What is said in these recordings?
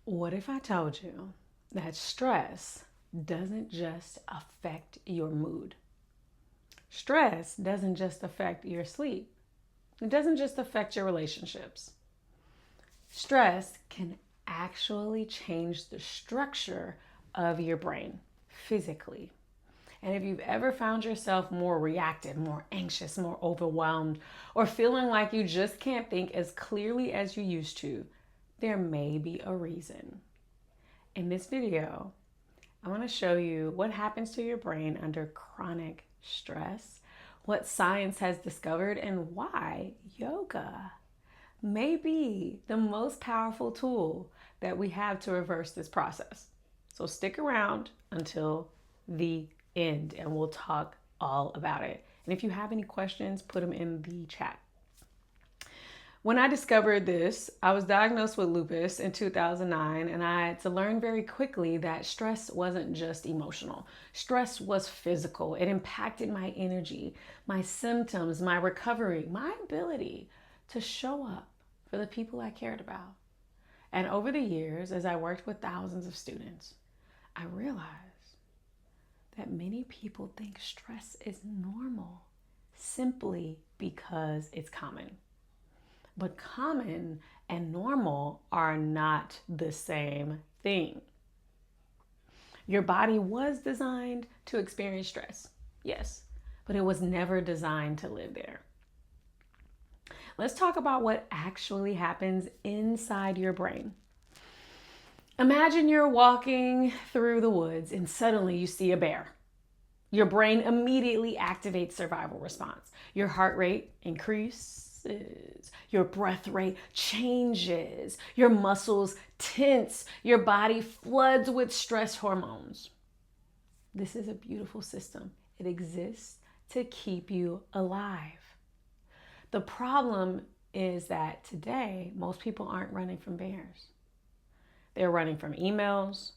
What if I told you that stress doesn't just affect your mood? Stress doesn't just affect your sleep. It doesn't just affect your relationships. Stress can actually change the structure of your brain physically. And if you've ever found yourself more reactive, more anxious, more overwhelmed, or feeling like you just can't think as clearly as you used to, there may be a reason. In this video, I want to show you what happens to your brain under chronic stress, what science has discovered, and why yoga may be the most powerful tool that we have to reverse this process. So stick around until the end and we'll talk all about it. And if you have any questions, put them in the chat. When I discovered this, I was diagnosed with lupus in 2009, and I had to learn very quickly that stress wasn't just emotional. Stress was physical. It impacted my energy, my symptoms, my recovery, my ability to show up for the people I cared about. And over the years, as I worked with thousands of students, I realized that many people think stress is normal simply because it's common. But common and normal are not the same thing. Your body was designed to experience stress, yes, but it was never designed to live there. Let's talk about what actually happens inside your brain. Imagine you're walking through the woods and suddenly you see a bear. Your brain immediately activates survival response. Your heart rate increases. Your breath rate changes. Your muscles tense. Your body floods with stress hormones. This is a beautiful system. It exists to keep you alive. The problem is that today, most people aren't running from bears. They're running from emails,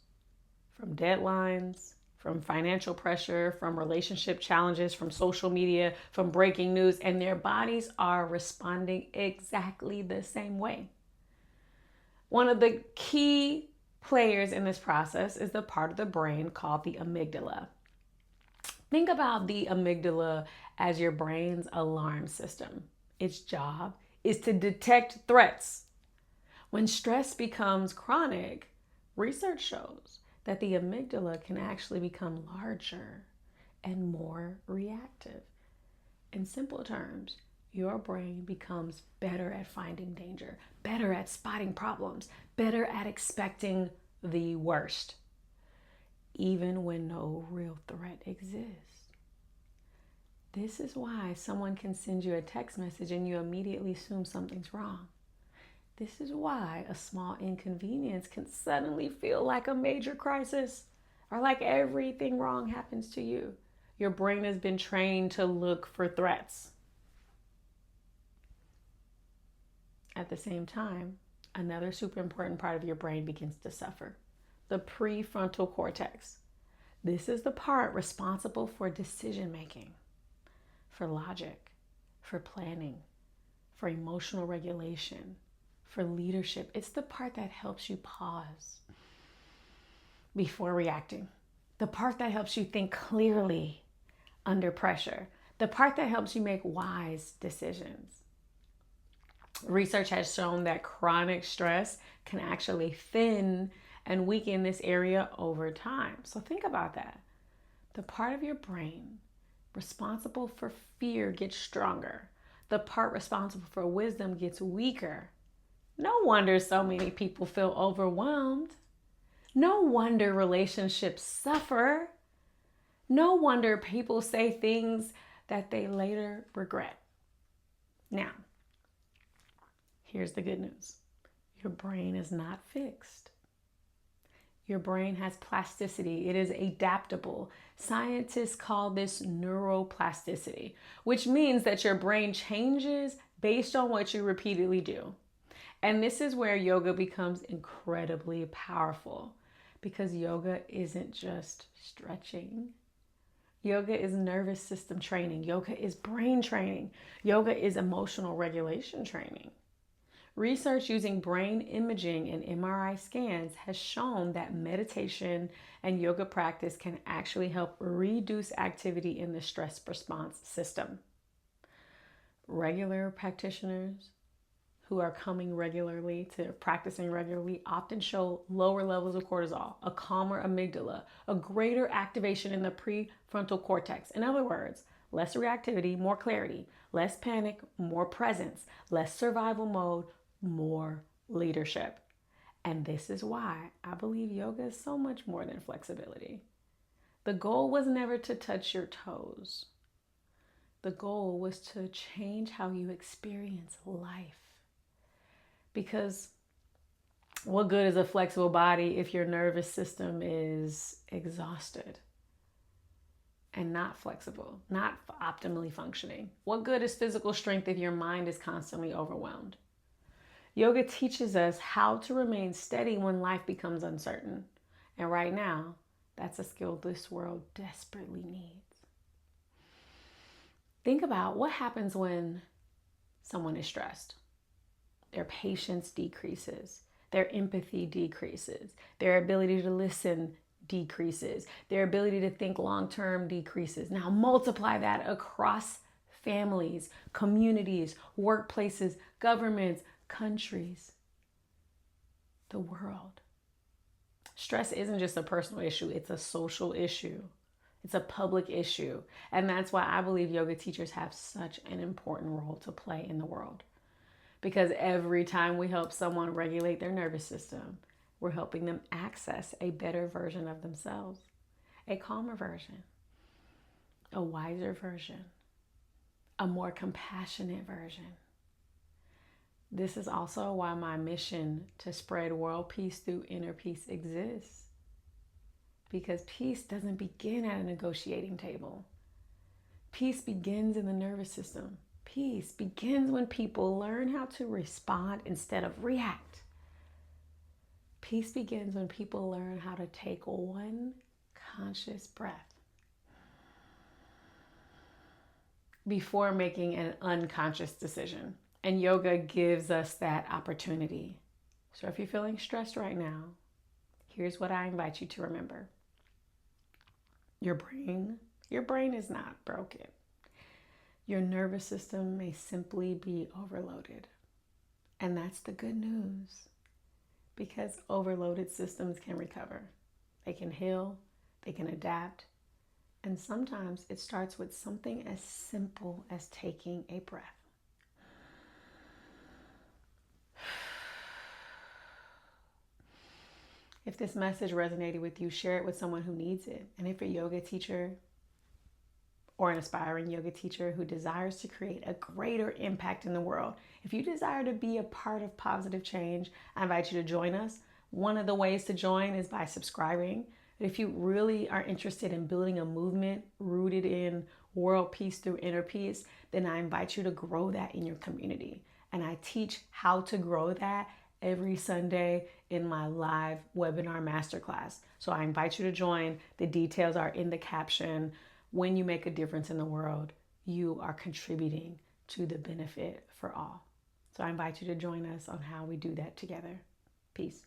from deadlines, from financial pressure, from relationship challenges, from social media, from breaking news, and their bodies are responding exactly the same way. One of the key players in this process is the part of the brain called the amygdala. Think about the amygdala as your brain's alarm system. Its job is to detect threats. When stress becomes chronic, research shows that the amygdala can actually become larger and more reactive. In simple terms, your brain becomes better at finding danger, better at spotting problems, better at expecting the worst, even when no real threat exists. This is why someone can send you a text message and you immediately assume something's wrong. This is why a small inconvenience can suddenly feel like a major crisis, or like everything wrong happens to you. Your brain has been trained to look for threats. At the same time, another super important part of your brain begins to suffer: the prefrontal cortex. This is the part responsible for decision making, for logic, for planning, for emotional regulation, for leadership. It's the part that helps you pause before reacting, the part that helps you think clearly under pressure, the part that helps you make wise decisions. Research has shown that chronic stress can actually thin and weaken this area over time. So think about that. The part of your brain responsible for fear gets stronger. The part responsible for wisdom gets weaker. No wonder so many people feel overwhelmed. No wonder relationships suffer. No wonder people say things that they later regret. Now, here's the good news. Your brain is not fixed. Your brain has plasticity. It is adaptable. Scientists call this neuroplasticity, which means that your brain changes based on what you repeatedly do. And this is where yoga becomes incredibly powerful, because yoga isn't just stretching. Yoga is nervous system training. Yoga is brain training. Yoga is emotional regulation training. Research using brain imaging and MRI scans has shown that meditation and yoga practice can actually help reduce activity in the stress response system. Regular practitioners who are coming regularly to practicing regularly often show lower levels of cortisol, a calmer amygdala, a greater activation in the prefrontal cortex. In other words, less reactivity, more clarity, less panic, more presence, less survival mode, more leadership. And this is why I believe yoga is so much more than flexibility. The goal was never to touch your toes. The goal was to change how you experience life. Because what good is a flexible body if your nervous system is exhausted and not flexible, not optimally functioning? What good is physical strength if your mind is constantly overwhelmed? Yoga teaches us how to remain steady when life becomes uncertain. And right now, that's a skill this world desperately needs. Think about what happens when someone is stressed. Their patience decreases, their empathy decreases, their ability to listen decreases, their ability to think long-term decreases. Now multiply that across families, communities, workplaces, governments, countries, the world. Stress isn't just a personal issue, it's a social issue. It's a public issue. And that's why I believe yoga teachers have such an important role to play in the world. Because every time we help someone regulate their nervous system, we're helping them access a better version of themselves, a calmer version, a wiser version, a more compassionate version. This is also why my mission to spread world peace through inner peace exists. Because peace doesn't begin at a negotiating table. Peace begins in the nervous system. Peace begins when people learn how to respond instead of react. Peace begins when people learn how to take one conscious breath before making an unconscious decision. And yoga gives us that opportunity. So if you're feeling stressed right now, here's what I invite you to remember. Your brain is not broken. Your nervous system may simply be overloaded. And that's the good news, because overloaded systems can recover. They can heal, they can adapt, and sometimes it starts with something as simple as taking a breath. If this message resonated with you, share it with someone who needs it. And if you're a yoga teacher or an aspiring yoga teacher who desires to create a greater impact in the world, if you desire to be a part of positive change, I invite you to join us. One of the ways to join is by subscribing. If you really are interested in building a movement rooted in world peace through inner peace, then I invite you to grow that in your community. And I teach how to grow that every Sunday in my live webinar masterclass. So I invite you to join. The details are in the caption. When you make a difference in the world, you are contributing to the benefit for all. So I invite you to join us on how we do that together. Peace.